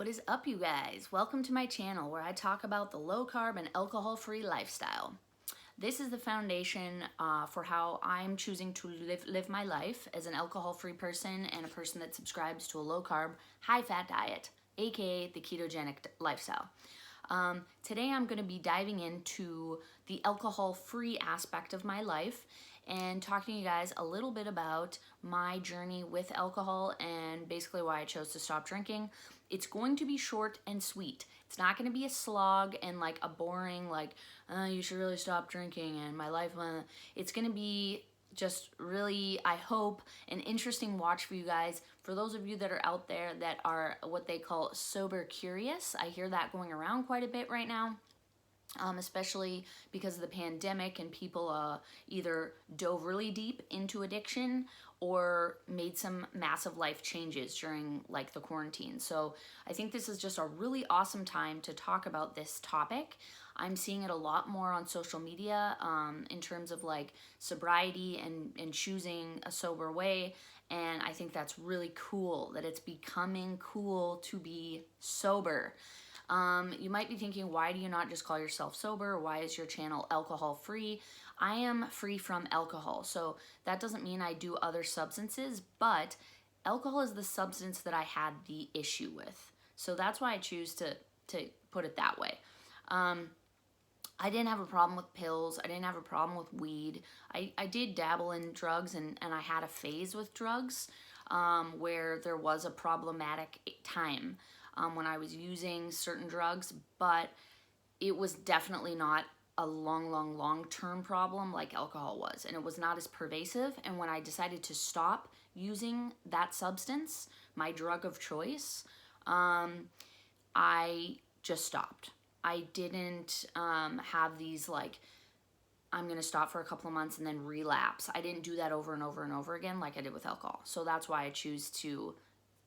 What is up, you guys? Welcome to my channel where I talk about the low carb and alcohol free lifestyle. This is the foundation for how I'm choosing to live my life as an alcohol free person and a person that subscribes to a low carb, high fat diet, aka the ketogenic lifestyle. Today I'm going to be diving into the alcohol free aspect of my life and talking to you guys a little bit about my journey with alcohol and basically why I chose to stop drinking. It's going to be short and sweet. It's not going to be a slog and like a boring you should really stop drinking and my life. It's going to be just really, I hope, an interesting watch for you guys. For those of you that are out there that are what they call sober curious, I hear that going around quite a bit right now. Especially because of the pandemic and people either dove really deep into addiction or made some massive life changes during like the quarantine. So I think this is just a really awesome time to talk about this topic. I'm seeing it a lot more on social media in terms of like sobriety and choosing a sober way. And I think that's really cool that it's becoming cool to be sober. You might be thinking, why do you not just call yourself sober? Why is your channel alcohol free? I am free from alcohol. So that doesn't mean I do other substances, but alcohol is the substance that I had the issue with. So that's why I choose to put it that way. I didn't have a problem with pills. I didn't have a problem with weed. I did dabble in drugs and I had a phase with drugs where there was a problematic time when I was using certain drugs, but it was definitely not a long-term problem like alcohol was, and it was not as pervasive. And when I decided to stop using that substance, my drug of choice, I just stopped. I didn't have these like, I'm gonna stop for a couple of months and then relapse. I didn't do that over and over and over again like I did with alcohol. So that's why I choose to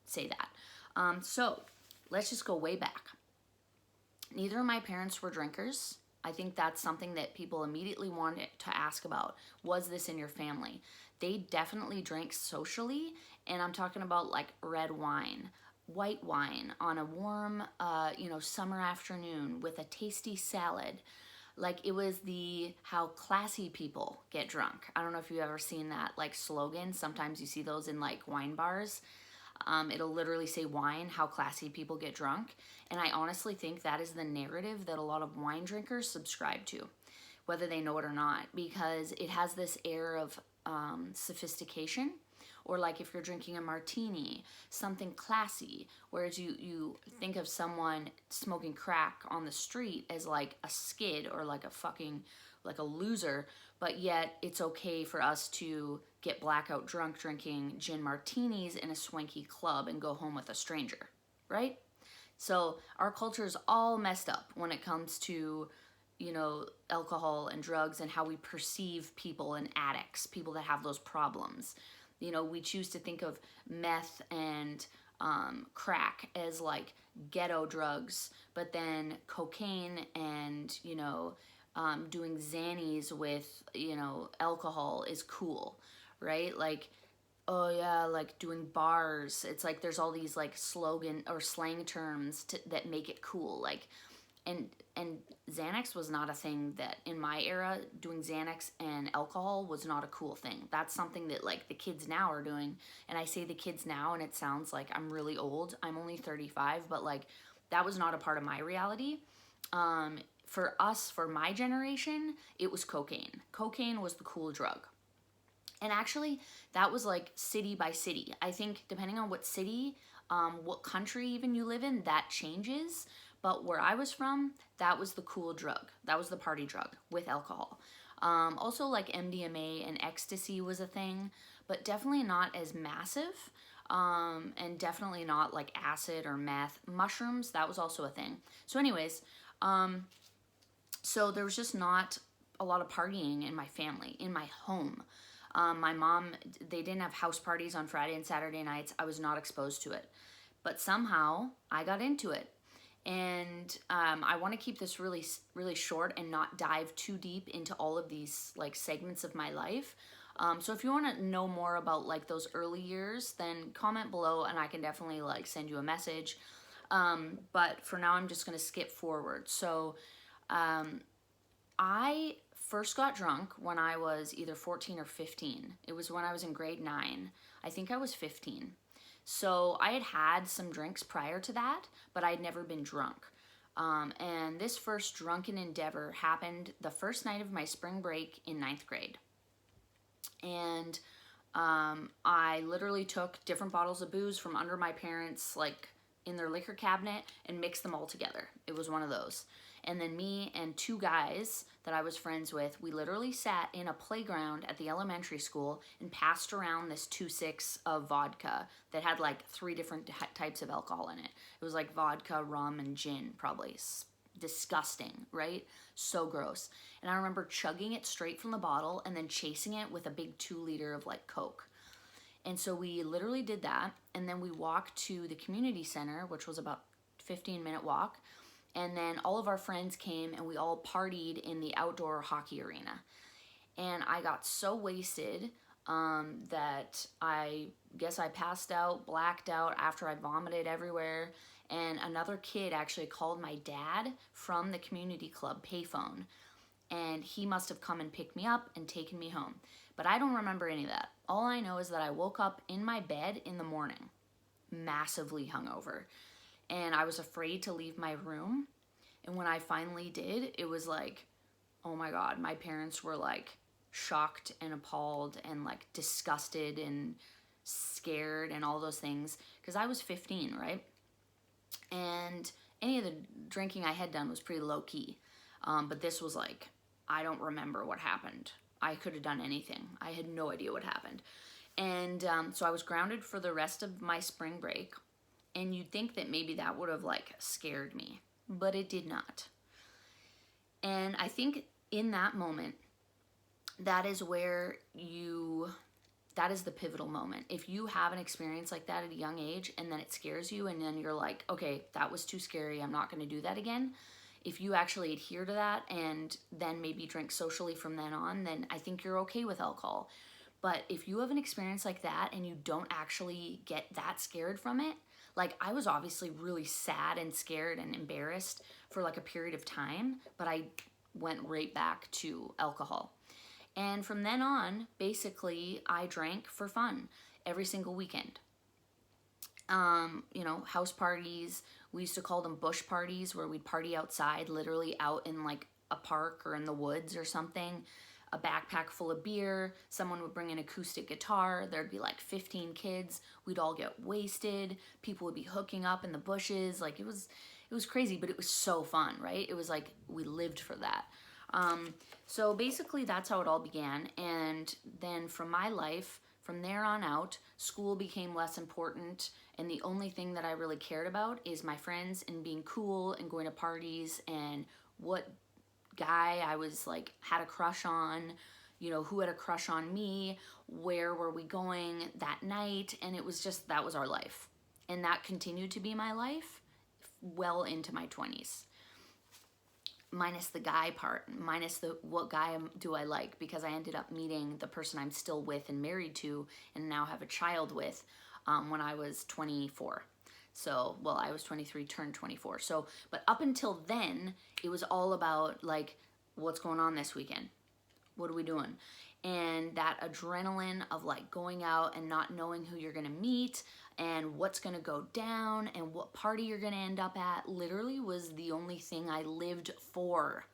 say that. So let's just go way back. Neither of my parents were drinkers. I think that's something that people immediately wanted to ask about. Was this in your family? They definitely drank socially, and I'm talking about like red wine, white wine on a warm, summer afternoon with a tasty salad. Like it was how classy people get drunk. I don't know if you've ever seen that like slogan. Sometimes you see those in like wine bars. It'll literally say wine, how classy people get drunk. And I honestly think that is the narrative that a lot of wine drinkers subscribe to, whether they know it or not, because it has this air of sophistication. Or like if you're drinking a martini, something classy, whereas you think of someone smoking crack on the street as like a skid or like a loser, but yet it's okay for us to get blackout drunk drinking gin martinis in a swanky club and go home with a stranger, right? So our culture is all messed up when it comes to, alcohol and drugs and how we perceive people and addicts, people that have those problems. We choose to think of meth and crack as like ghetto drugs, but then cocaine and, doing Xannies with, alcohol is cool, right? Like, oh yeah, like doing bars. It's like there's all these like slogan or slang terms that make it cool. Like, and Xanax was not a thing that in my era, doing Xanax and alcohol was not a cool thing. That's something that like the kids now are doing. And I say the kids now and it sounds like I'm really old. I'm only 35, but like that was not a part of my reality. For us, for my generation, it was cocaine. Cocaine was the cool drug. And actually, that was like city by city. I think depending on what city, what country even you live in, that changes. But where I was from, that was the cool drug. That was the party drug with alcohol. Also like MDMA and ecstasy was a thing, but definitely not as massive. And definitely not like acid or meth. Mushrooms, that was also a thing. So anyways, so there was just not a lot of partying in my family, in my home. My mom, they didn't have house parties on Friday and Saturday nights. I was not exposed to it. But somehow I got into it. And I want to keep this really, really short and not dive too deep into all of these like segments of my life. So if you want to know more about like those early years, then comment below and I can definitely like send you a message. But for now, I'm just going to skip forward. So I first got drunk when I was either 14 or 15. It was when I was in grade 9. I think I was 15. So I had had some drinks prior to that, but I'd never been drunk. And this first drunken endeavor happened the first night of my spring break in 9th grade. And I literally took different bottles of booze from under my parents, like in their liquor cabinet, and mixed them all together. It was one of those. And then me and 2 guys that I was friends with, we literally sat in a playground at the elementary school and passed around this 2.6 of vodka that had like 3 different types of alcohol in it. It was like vodka, rum, and gin, probably. Disgusting, right? So gross. And I remember chugging it straight from the bottle and then chasing it with a big 2-liter of like Coke. And so we literally did that, and then we walked to the community center, which was about 15-minute walk. And then all of our friends came and we all partied in the outdoor hockey arena. And I got so wasted that I guess I passed out, blacked out after I vomited everywhere. And another kid actually called my dad from the community club payphone. And he must have come and picked me up and taken me home. But I don't remember any of that. All I know is that I woke up in my bed in the morning, massively hungover. And I was afraid to leave my room. And when I finally did, it was like, oh my God, my parents were like shocked and appalled and like disgusted and scared and all those things. Because I was 15, right? And any of the drinking I had done was pretty low key. But this was like, I don't remember what happened. I could have done anything. I had no idea what happened. And so I was grounded for the rest of my spring break. And you'd think that maybe that would have like scared me, but it did not. And I think in that moment, that is where that is the pivotal moment. If you have an experience like that at a young age and then it scares you and then you're like, okay, that was too scary, I'm not going to do that again. If you actually adhere to that and then maybe drink socially from then on, then I think you're okay with alcohol. But if you have an experience like that and you don't actually get that scared from it, like I was obviously really sad and scared and embarrassed for like a period of time, but I went right back to alcohol. And from then on, basically, I drank for fun every single weekend. House parties, we used to call them bush parties, where we'd party outside, literally out in like a park or in the woods or something. A backpack full of beer, someone would bring an acoustic guitar, there'd be like 15 kids, we'd all get wasted, people would be hooking up in the bushes, like it was crazy, but it was so fun, right? It was like we lived for that. So basically that's how it all began. And then from my life, from there on out, school became less important. And the only thing that I really cared about is my friends and being cool and going to parties and what guy I was like, had a crush on, who had a crush on me, where were we going that night. And it was just, that was our life. And that continued to be my life well into my 20s. Minus the guy part, minus the what guy do I like, because I ended up meeting the person I'm still with and married to and now have a child with when I was 24. So, well, I was 23, turned 24. So, but up until then, it was all about like, what's going on this weekend? What are we doing? And that adrenaline of like going out and not knowing who you're gonna meet and what's gonna go down and what party you're gonna end up at literally was the only thing I lived for.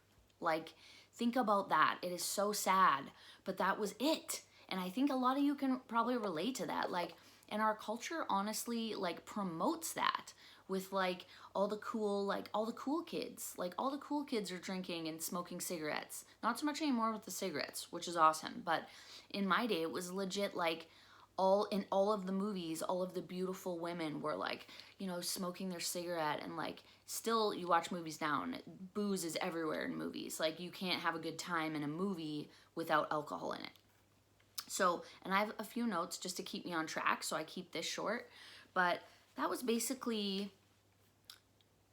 Like, think about that. It is so sad, but that was it. And I think a lot of you can probably relate to that. Like, and our culture honestly like promotes that with like all the cool kids. Like all the cool kids are drinking and smoking cigarettes. Not so much anymore with the cigarettes, which is awesome. But in my day, it was legit like in all of the movies, all of the beautiful women were like, smoking their cigarette. And like still you watch movies now and booze is everywhere in movies. Like you can't have a good time in a movie without alcohol in it. So, and I have a few notes just to keep me on track, so I keep this short. But that was basically,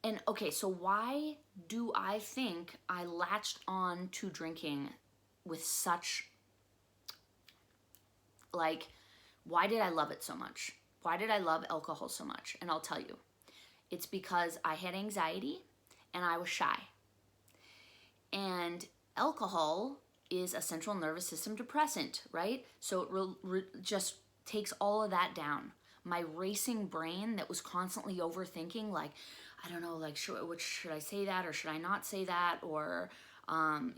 and okay, so why do I think I latched on to drinking with such, like, why did I love it so much? Why did I love alcohol so much? And I'll tell you. It's because I had anxiety and I was shy. And alcohol is a central nervous system depressant, right? So it just takes all of that down. My racing brain that was constantly overthinking, like, I don't know, like, should I say that or should I not say that? Or,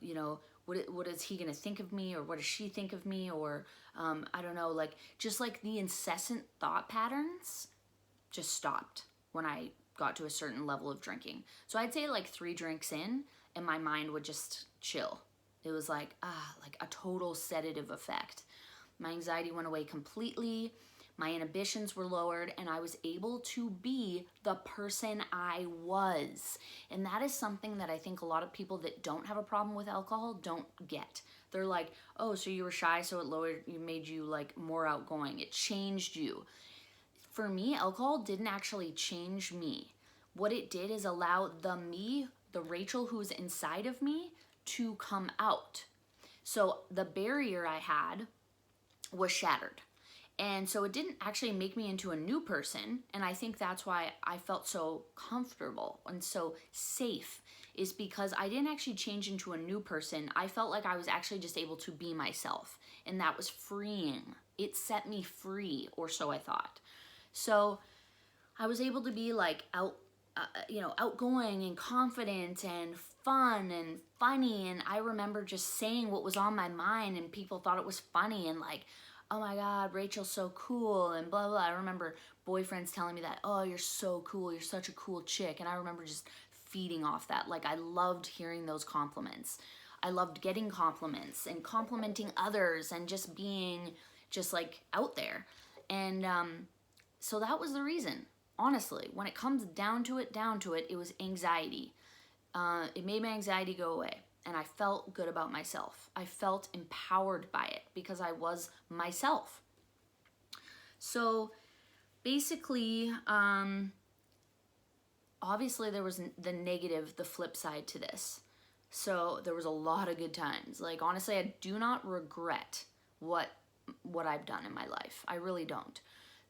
you know, what is he going to think of me, or what does she think of me? Or, I don't know, like, just like the incessant thought patterns just stopped when I got to a certain level of drinking. So I'd say like 3 drinks in and my mind would just chill. It was like a total sedative effect. My anxiety went away completely. My inhibitions were lowered and I was able to be the person I was. And that is something that I think a lot of people that don't have a problem with alcohol don't get. They're like, oh, so you were shy, so it made you like more outgoing. It changed you. For me, alcohol didn't actually change me. What it did is allow the Rachel who's inside of me, to come out. So the barrier I had was shattered. And so it didn't actually make me into a new person. And I think that's why I felt so comfortable and so safe, is because I didn't actually change into a new person. I felt like I was actually just able to be myself. And that was freeing. It set me free, or so I thought. So I was able to be like outgoing and confident and fun and funny. And I remember just saying what was on my mind and people thought it was funny and like, oh my God, Rachel's so cool and blah, blah. I remember boyfriends telling me that, oh, you're so cool. You're such a cool chick. And I remember just feeding off that. Like, I loved hearing those compliments. I loved getting compliments and complimenting others and just being just like out there. And, so that was the reason. Honestly, when it comes down to it, it was anxiety. It made my anxiety go away. And I felt good about myself. I felt empowered by it because I was myself. So basically, obviously there was the negative, the flip side to this. So there was a lot of good times. Like, honestly, I do not regret what I've done in my life. I really don't.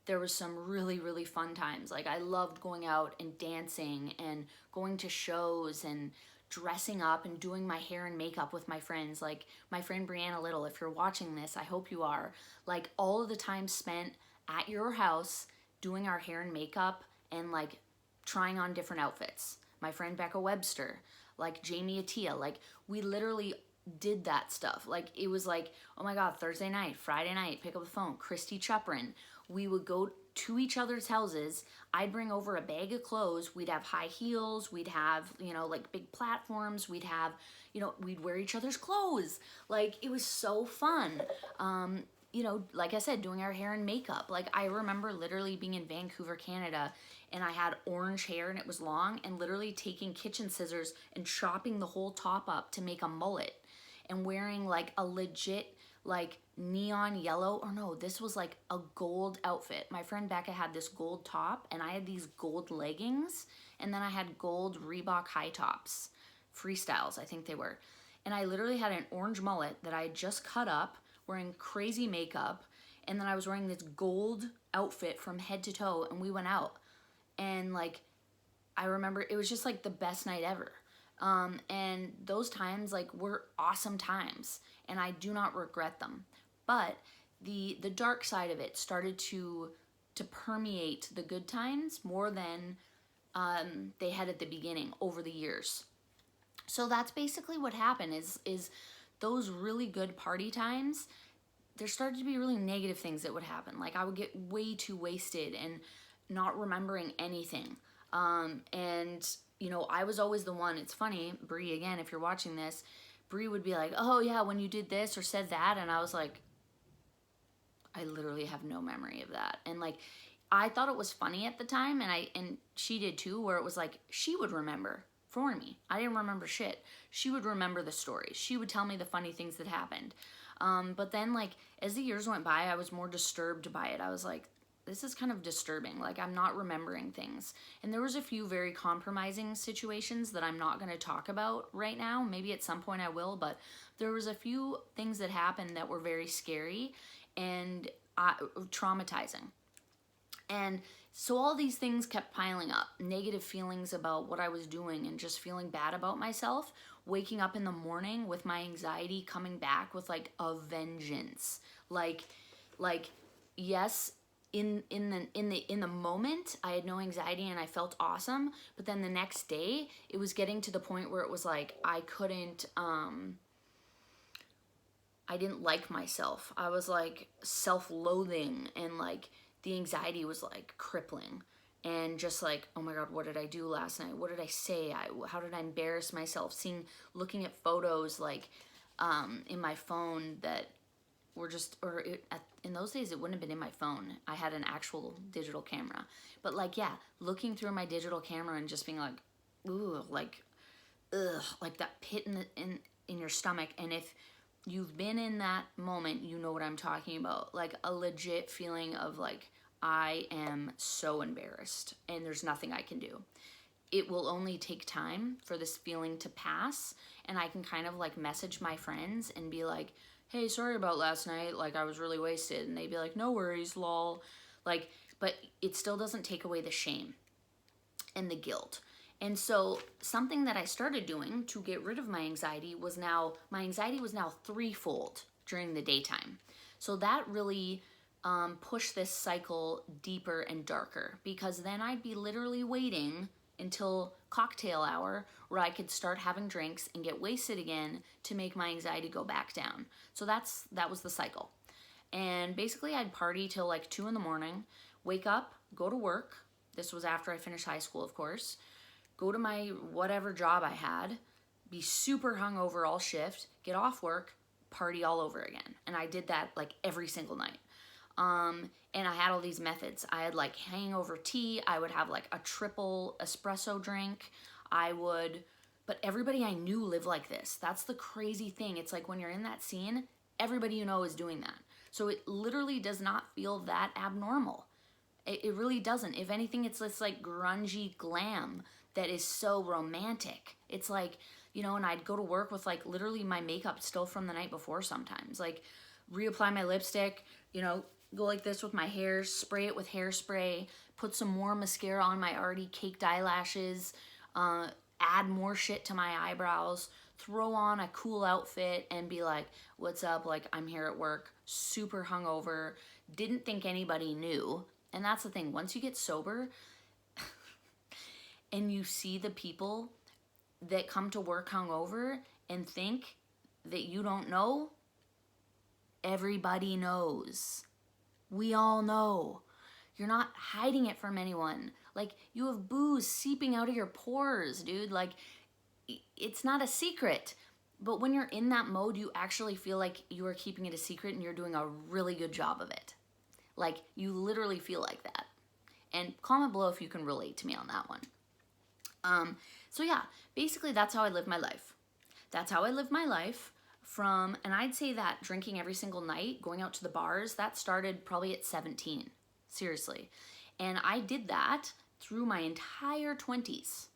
There was some really, really fun times. Like, I loved going out and dancing and going to shows and dressing up and doing my hair and makeup with my friends. Like, my friend Brianna Little, if you're watching this, I hope you are. Like, all of the time spent at your house doing our hair and makeup and like trying on different outfits. My friend Becca Webster, like Jamie Attia, like we literally did that stuff. Like, it was like, oh my God, Thursday night, Friday night, pick up the phone, Christy Chuprin. We would go to each other's houses. I'd bring over a bag of clothes. We'd have high heels. We'd have, like big platforms. We'd have, we'd wear each other's clothes. Like, it was so fun. Like I said, doing our hair and makeup. Like, I remember literally being in Vancouver, Canada, and I had orange hair and it was long, and literally taking kitchen scissors and chopping the whole top up to make a mullet, and wearing like a legit like neon yellow, or no, this was like a gold outfit. My friend Becca had this gold top and I had these gold leggings, and then I had gold Reebok high tops, freestyles I think they were, and I literally had an orange mullet that I had just cut up, wearing crazy makeup, and then I was wearing this gold outfit from head to toe, and we went out, and like I remember it was just like the best night ever. And those times like were awesome times, and I do not regret them. But the dark side of it started to permeate the good times more than they had at the beginning over the years. So that's basically what happened is those really good party times, there started to be really negative things that would happen. Like, I would get way too wasted and not remembering anything. And I was always the one. It's funny, Bree, again, if you're watching this, Bree would be like, oh yeah, when you did this or said that, and I was like, I literally have no memory of that. And like, I thought it was funny at the time, and she did too, where it was like, she would remember for me. I didn't remember shit. She would remember the stories. She would tell me the funny things that happened. But then like, as the years went by, I was more disturbed by it. I was like, this is kind of disturbing. Like, I'm not remembering things. And there was a few very compromising situations that I'm not going to talk about right now. Maybe at some point I will, but there was a few things that happened that were very scary and traumatizing. And So all these things kept piling up, negative feelings about what I was doing and just feeling bad about myself, waking up in the morning with my anxiety coming back with like a vengeance. Like yes, in the moment I had no anxiety and I felt awesome, but then the next day it was getting to the point where it was like I didn't like myself. I was like self-loathing, and like the anxiety was like crippling, and just like, oh my God, what did I do last night? What did I say? How did I embarrass myself? Looking at photos like in my phone that were just, in those days it wouldn't have been in my phone. I had an actual digital camera, but like, yeah, looking through my digital camera and just being like, ooh, like, ugh, like that pit in your stomach. And if you've been in that moment, you know what I'm talking about. Like a legit feeling of like, I am so embarrassed and there's nothing I can do. It will only take time for this feeling to pass, and I can kind of like message my friends and be like, hey, sorry about last night, like I was really wasted. And they'd be like, no worries, lol. Like, but it still doesn't take away the shame and the guilt. And so something that I started doing to get rid of my anxiety was now threefold during the daytime. So that really pushed this cycle deeper and darker, because then I'd be literally waiting until cocktail hour where I could start having drinks and get wasted again to make my anxiety go back down. So that was the cycle. And basically I'd party till like 2 a.m, wake up, go to work. This was after I finished high school, of course. Go to my whatever job I had, be super hungover all shift, get off work, party all over again. And I did that like every single night. And I had all these methods. I had like hangover tea. I would have like a triple espresso drink. But everybody I knew lived like this. That's the crazy thing. It's like when you're in that scene, everybody you know is doing that. So it literally does not feel that abnormal. It really doesn't. If anything, it's this like grungy glam that is so romantic. It's like, and I'd go to work with like literally my makeup still from the night before sometimes. Like reapply my lipstick, go like this with my hair, spray it with hairspray, put some more mascara on my already caked eyelashes, add more shit to my eyebrows, throw on a cool outfit and be like, what's up? Like, I'm here at work, super hungover, didn't think anybody knew. And that's the thing, once you get sober and you see the people that come to work hungover and think that you don't know, everybody knows. We all know. You're not hiding it from anyone. Like, you have booze seeping out of your pores, dude. Like, it's not a secret. But when you're in that mode, you actually feel like you are keeping it a secret and you're doing a really good job of it. Like, you literally feel like that. And comment below if you can relate to me on that one. So yeah, basically that's how I live my life. That's how I live my life and I'd say that drinking every single night, going out to the bars, that started probably at 17. Seriously. And I did that through my entire 20s.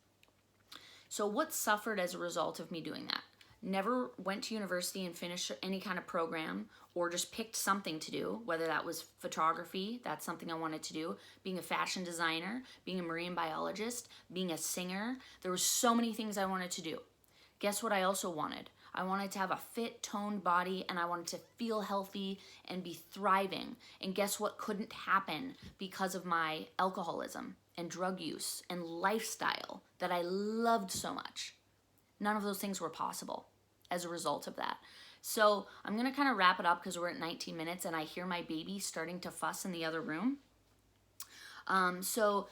So what suffered as a result of me doing that? Never went to university and finished any kind of program, or just picked something to do, whether that was photography, that's something I wanted to do, being a fashion designer, being a marine biologist, being a singer. There were so many things I wanted to do. Guess what I also wanted? I wanted to have a fit, toned body, and I wanted to feel healthy and be thriving. And guess what couldn't happen because of my alcoholism and drug use and lifestyle that I loved so much? None of those things were possible as a result of that. So I'm going to kind of wrap it up because we're at 19 minutes and I hear my baby starting to fuss in the other room. So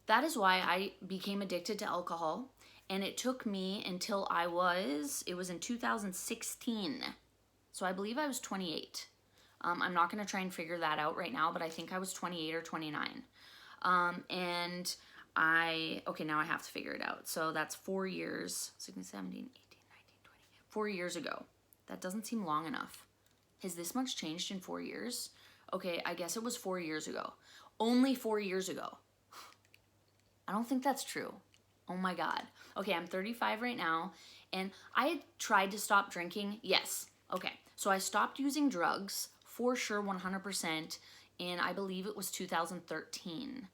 that is why I became addicted to alcohol. And it took me until it was in 2016. So I believe I was 28. I'm not going to try and figure that out right now, but I think I was 28 or 29. And now I have to figure it out. So that's 4 years, 16, 17, 18, 19, 20, 4 years ago. That doesn't seem long enough. Has this much changed in 4 years? Okay, I guess it was 4 years ago. Only 4 years ago. I don't think that's true. Oh my God. Okay, I'm 35 right now, and I had tried to stop drinking. Yes. Okay, so I stopped using drugs for sure 100% in, I believe it was 2013.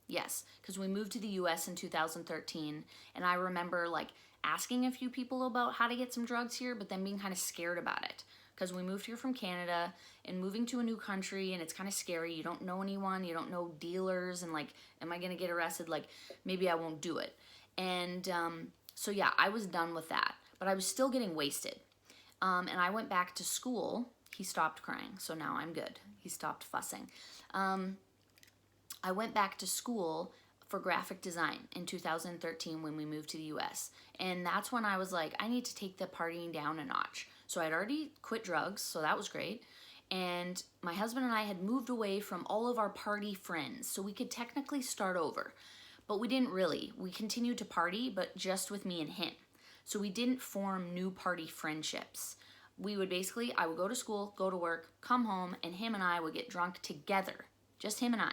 Yes, because we moved to the US in 2013, and I remember like asking a few people about how to get some drugs here, but then being kind of scared about it. Because we moved here from Canada and moving to a new country, and it's kind of scary. You don't know anyone, you don't know dealers, and like, am I gonna get arrested? Like, maybe I won't do it. And so yeah, I was done with that, but I was still getting wasted. And I went back to school. He stopped crying, so now I'm good. He stopped fussing. I went back to school for graphic design in 2013 when we moved to the US. And that's when I was like, I need to take the partying down a notch. So I'd already quit drugs, so that was great. And my husband and I had moved away from all of our party friends, so we could technically start over. But we didn't really. We continued to party, but just with me and him. So we didn't form new party friendships. We would basically, I would go to school, go to work, come home, and him and I would get drunk together. Just him and I.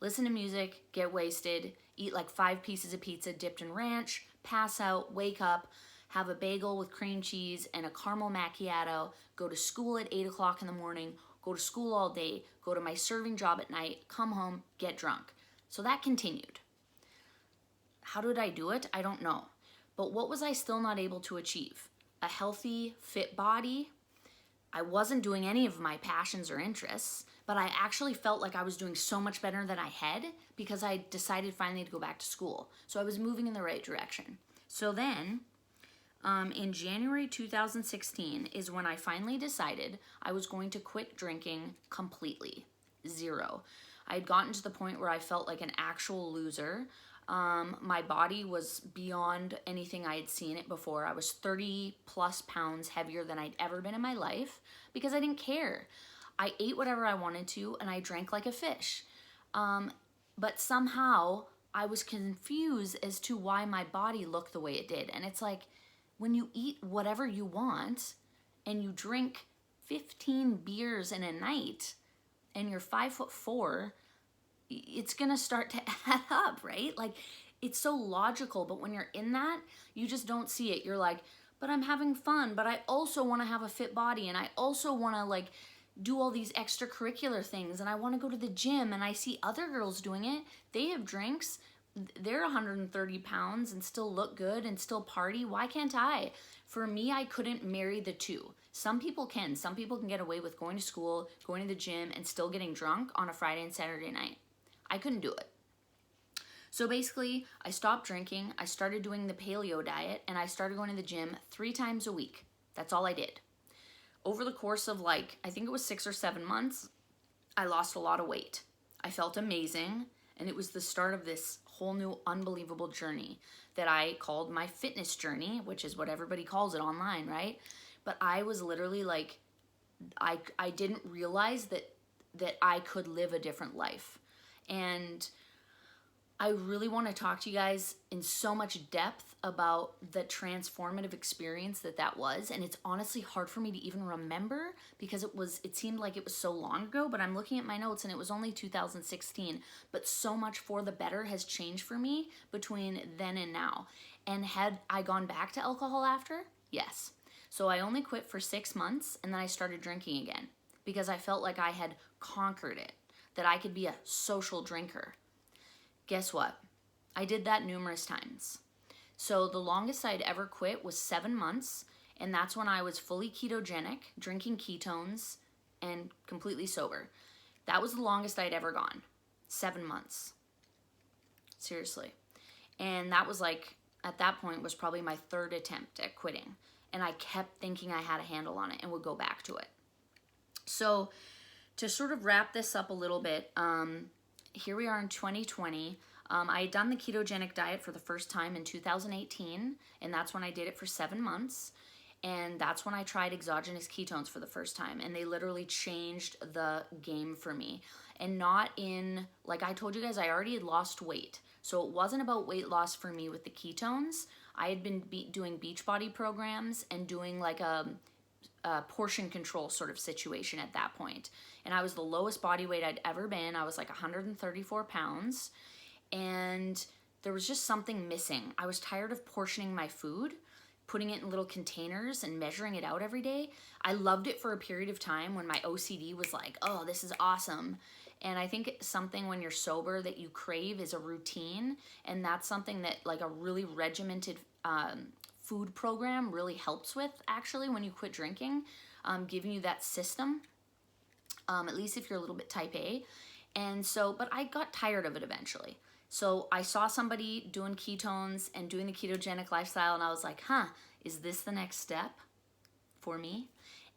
Listen to music, get wasted, eat like 5 pieces of pizza dipped in ranch, pass out, wake up, have a bagel with cream cheese and a caramel macchiato, go to school at 8 o'clock in the morning, go to school all day, go to my serving job at night, come home, get drunk. So that continued. How did I do it? I don't know. But what was I still not able to achieve? A healthy, fit body. I wasn't doing any of my passions or interests, but I actually felt like I was doing so much better than I had because I decided finally to go back to school. So I was moving in the right direction. So then, in January 2016 is when I finally decided I was going to quit drinking completely. 0. I had gotten to the point where I felt like an actual loser. My body was beyond anything I had seen it before. I was 30 plus pounds heavier than I'd ever been in my life because I didn't care. I ate whatever I wanted to and I drank like a fish. But somehow I was confused as to why my body looked the way it did. And it's like when you eat whatever you want and you drink 15 beers in a night and you're 5'4", it's gonna start to add up, right? Like, it's so logical, but when you're in that, you just don't see it. You're like, but I'm having fun, but I also wanna have a fit body, and I also wanna like do all these extracurricular things, and I wanna go to the gym, and I see other girls doing it. They have drinks, they're 130 pounds and still look good and still party. Why can't I? For me, I couldn't marry the two. Some people can. Some people can get away with going to school, going to the gym, and still getting drunk on a Friday and Saturday night. I couldn't do it. So basically, I stopped drinking, I started doing the paleo diet, and I started going to the gym 3 times a week. That's all I did. Over the course of like, I think it was 6 or 7 months, I lost a lot of weight. I felt amazing, and it was the start of this whole new unbelievable journey that I called my fitness journey, which is what everybody calls it online, right? But I was literally like, I didn't realize that I could live a different life. And I really want to talk to you guys in so much depth about the transformative experience that was. And it's honestly hard for me to even remember because it seemed like it was so long ago, but I'm looking at my notes and it was only 2016. But so much for the better has changed for me between then and now. And had I gone back to alcohol after? Yes. So I only quit for 6 months and then I started drinking again because I felt like I had conquered it, that I could be a social drinker. Guess what? I did that numerous times. So the longest I'd ever quit was 7 months, and that's when I was fully ketogenic, drinking ketones, and completely sober. That was the longest I'd ever gone. 7 months. Seriously. And that was like, at that point, was probably my 3rd attempt at quitting. And I kept thinking I had a handle on it and would go back to it. So to sort of wrap this up a little bit, here we are in 2020. I had done the ketogenic diet for the first time in 2018, and that's when I did it for 7 months. And that's when I tried exogenous ketones for the first time, and they literally changed the game for me. And not in, like I told you guys, I already had lost weight. So it wasn't about weight loss for me with the ketones. I had been doing Beachbody programs and doing like a portion control sort of situation at that point. And I was the lowest body weight I'd ever been. I was like 134 pounds. And there was just something missing. I was tired of portioning my food, putting it in little containers and measuring it out every day. I loved it for a period of time when my OCD was like, oh, this is awesome. And I think something when you're sober that you crave is a routine. And that's something that like a really regimented food program really helps with, actually, when you quit drinking, giving you that system, at least if you're a little bit type A. And so, but I got tired of it eventually. So I saw somebody doing ketones and doing the ketogenic lifestyle, and I was like, huh, is this the next step for me?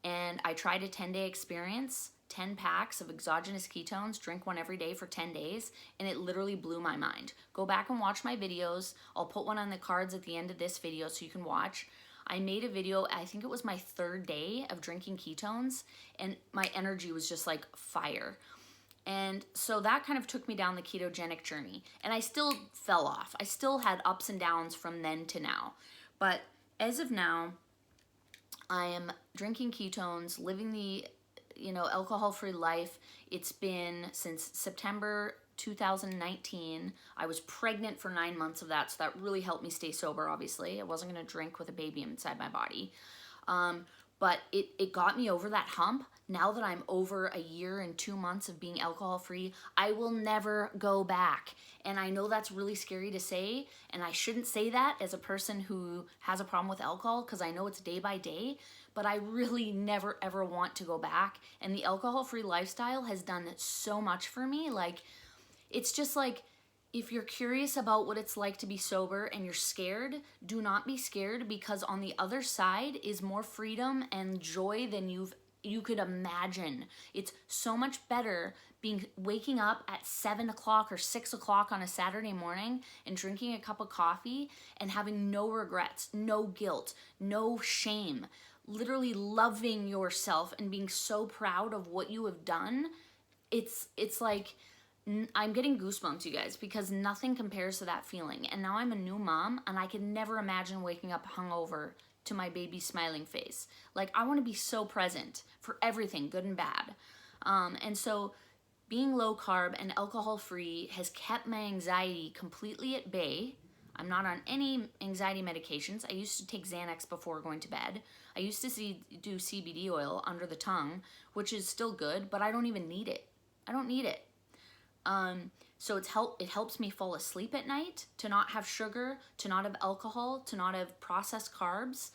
And I tried a 10-day experience, 10 packs of exogenous ketones, drink one every day for 10 days, and it literally blew my mind. Go back and watch my videos. I'll put one on the cards at the end of this video so you can watch. I made a video, I think it was my 3rd day of drinking ketones, and my energy was just like fire. And so that kind of took me down the ketogenic journey. And I still fell off. I still had ups and downs from then to now. But as of now, I am drinking ketones, living the, alcohol-free life. It's been since September 2019. I was pregnant for 9 months of that, so that really helped me stay sober, obviously. I wasn't going to drink with a baby inside my body. But it got me over that hump. Now that I'm over a year and 2 months of being alcohol-free, I will never go back. And I know that's really scary to say, and I shouldn't say that as a person who has a problem with alcohol, because I know it's day by day, but I really never ever want to go back. And the alcohol-free lifestyle has done so much for me. Like, it's just like, if you're curious about what it's like to be sober and you're scared, do not be scared, because on the other side is more freedom and joy than you could imagine. It's so much better waking up at 7 o'clock or 6 o'clock on a Saturday morning and drinking a cup of coffee and having no regrets, no guilt, no shame, literally loving yourself and being so proud of what you have done. It's like, I'm getting goosebumps, you guys, because nothing compares to that feeling. And now I'm a new mom, and I can never imagine waking up hungover to my baby's smiling face. Like, I want to be so present for everything, good and bad. And so being low carb and alcohol free has kept my anxiety completely at bay. I'm not on any anxiety medications. I used to take Xanax before going to bed. I used to do CBD oil under the tongue, which is still good, but I don't even need it. I don't need it. So it helps me fall asleep at night, to not have sugar, to not have alcohol, to not have processed carbs.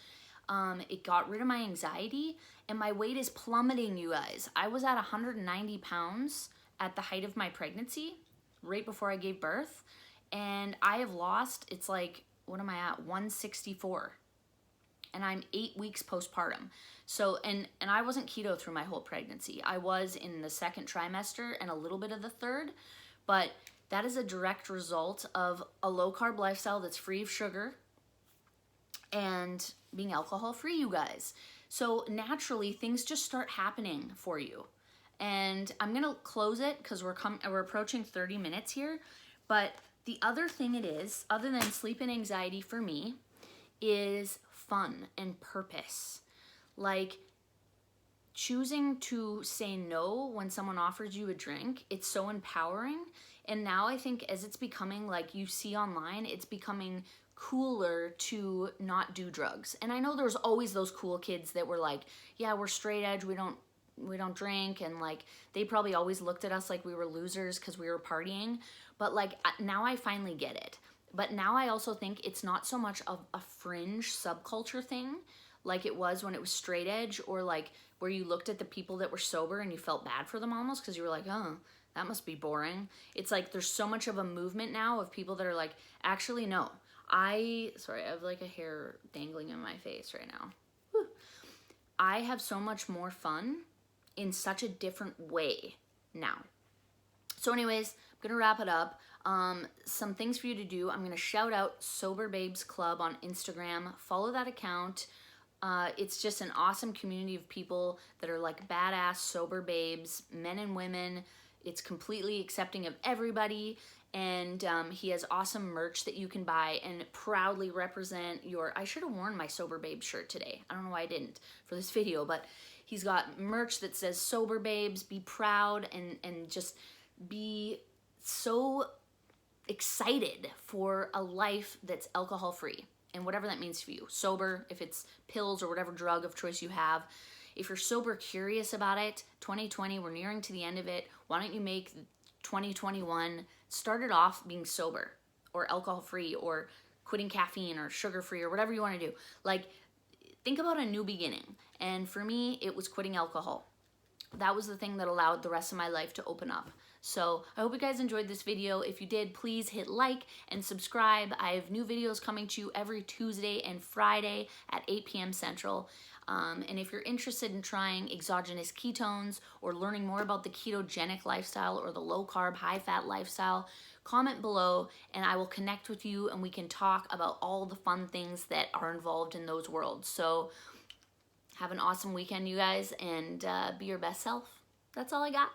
It got rid of my anxiety, and my weight is plummeting, you guys. I was at 190 pounds at the height of my pregnancy, right before I gave birth, and I have lost, it's like, what am I at? 164. And I'm 8 weeks postpartum. So, and I wasn't keto through my whole pregnancy. I was in the 2nd trimester and a little bit of the 3rd, but that is a direct result of a low carb lifestyle that's free of sugar and being alcohol free, you guys. So naturally, things just start happening for you. And I'm gonna close it because we're approaching 30 minutes here. But the other thing it is, other than sleep and anxiety for me, is fun and purpose. Like, choosing to say no when someone offers you a drink, it's so empowering. And now I think as it's becoming, like you see online, it's becoming cooler to not do drugs. And I know there's always those cool kids that were like, yeah, we're straight edge, we don't drink, and like they probably always looked at us like we were losers because we were partying. But like now I finally get it. But now I also think it's not so much of a fringe subculture thing like it was when it was straight edge, or like where you looked at the people that were sober and you felt bad for them almost because you were like, oh, that must be boring. It's like there's so much of a movement now of people that are like, actually, no. Sorry, I have like a hair dangling in my face right now. Whew. I have so much more fun in such a different way now. So anyways, I'm going to wrap it up. Some things for you to do. I'm going to shout out Sober Babes Club on Instagram. Follow that account. It's just an awesome community of people that are like badass sober babes, men and women. It's completely accepting of everybody. And he has awesome merch that you can buy and proudly represent your... I should have worn my Sober Babe shirt today. I don't know why I didn't for this video, but he's got merch that says Sober Babes. Be proud and just be so excited for a life that's alcohol free, and whatever that means for you. Sober, if it's pills or whatever drug of choice you have. if you're sober curious about it, 2020, we're nearing to the end of it. Why don't you make 2021, start it off being sober or alcohol free or quitting caffeine or sugar free or whatever you want to do. Like, think about a new beginning. And for me, it was quitting alcohol. That was the thing that allowed the rest of my life to open up. So I hope you guys enjoyed this video. If you did, please hit like and subscribe. I have new videos coming to you every Tuesday and Friday at 8 p.m. Central. And if you're interested in trying exogenous ketones or learning more about the ketogenic lifestyle or the low carb, high fat lifestyle, comment below and I will connect with you and we can talk about all the fun things that are involved in those worlds. So have an awesome weekend, you guys, and be your best self. That's all I got.